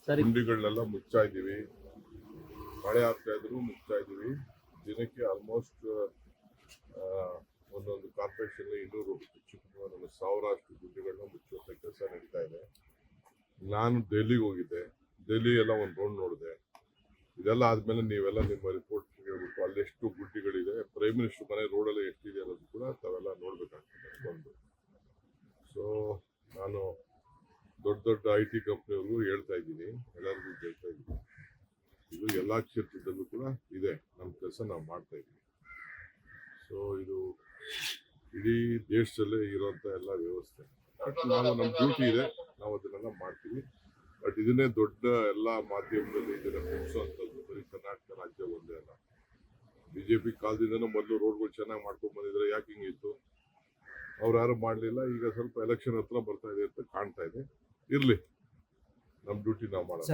ಗುಂಡಿಗಳನ್ನೆಲ್ಲ ಮುಚ್ಚಾ ಇದ್ದೀವಿ. ಮಳೆ ಆಗ್ತಾ ಇದ್ರು ಮುಚ್ಚಾ ಇದ್ದೀವಿ. ದಿನಕ್ಕೆ ಆಲ್ಮೋಸ್ಟ್ ಒಂದೊಂದು ಕಾರ್ಪೊರೇಷನ್ 200 ಚಿಕ್ಕಮಗಳೂರು 1000 ಅಷ್ಟು ಗುಂಡಿಗಳನ್ನ ಮುಚ್ಚುವಂತ ಕೆಲಸ ನಡೀತಾ ಇದೆ. ನಾನು ಡೆಲ್ಲಿಗೆ ಹೋಗಿದ್ದೆ. ಡೆಲ್ಲಿ ಎಲ್ಲ ಒಂದು ರೌಂಡ್ ನೋಡಿದೆ. ಇದೆಲ್ಲ ಆದ್ಮೇಲೆ ನೀವೆಲ್ಲ ನಿಮ್ಮ ರಿಪೋರ್ಟ್ ಹೇಳ್ಬಿಟ್ಟು ಅಲ್ಲೆಷ್ಟು ಗುಡ್ಡಿಗಳಿದೆ, ಪ್ರೈಮ್ ಮಿನಿಸ್ಟರ್ ಮನೆ ರೋಡಲ್ಲಿ ಎಷ್ಟಿದೆ ಅನ್ನೋದು ಕೂಡ ತಾವೆಲ್ಲ ನೋಡ್ಬೇಕಾಗ್ತದೆ ಒಂದು. ಸೊ ನಾನು ದೊಡ್ಡ ದೊಡ್ಡ IT ಕಂಪ್ನಿಯವ್ರಿಗೂ ಹೇಳ್ತಾ ಇದ್ದೀನಿ, ಎಲ್ಲರಿಗೂ ಹೇಳ್ತಾ ಇದ್ದೀನಿ, ಇದು ಎಲ್ಲಾ ಕ್ಷೇತ್ರದಲ್ಲೂ ಕೂಡ ಇದೆ, ನಮ್ಮ ಕೆಲಸ ನಾವು ಮಾಡ್ತಾ ಇದ್ದೀವಿ. ಸೊ ಇದು ಇಡೀ ದೇಶದಲ್ಲೇ ಇರುವಂತ ಎಲ್ಲ ವ್ಯವಸ್ಥೆ. ಬಟ್ ನಾವು ನಮ್ಮ ಡ್ಯೂಟಿ ಇದೆ, ನಾವು ಅದನ್ನೆಲ್ಲ ಮಾಡ್ತೀವಿ. ಬಟ್ ಇದನ್ನೇ ದೊಡ್ಡ ಎಲ್ಲ ಮಾಧ್ಯಮದಲ್ಲಿ ಇದನ್ನ ಮುಗಿಸುವಂಥದ್ದು ಬರೀ ಕರ್ನಾಟಕ ರಾಜ್ಯ ಒಂದೇ ಅಲ್ಲ. BJP ಕಾಲದಿಂದನೂ ಮೊದಲು ರೋಡ್ಗಳು ಚೆನ್ನಾಗಿ ಮಾಡ್ಕೊಂಡು ಬಂದಿದ್ರೆ ಯಾಕೆ ಹಿಂಗಿತ್ತು? ಅವ್ರು ಯಾರು ಮಾಡಲಿಲ್ಲ. ಈಗ ಸ್ವಲ್ಪ ಎಲೆಕ್ಷನ್ ಹತ್ರ ಬರ್ತಾ ಇದೆ ಅಂತ ಕಾಣ್ತಾ ಇದೆ. ಇರ್ಲಿ, ನಮ್ಮ ಡ್ಯೂಟಿ ನಾವು ಮಾಡೋಣ.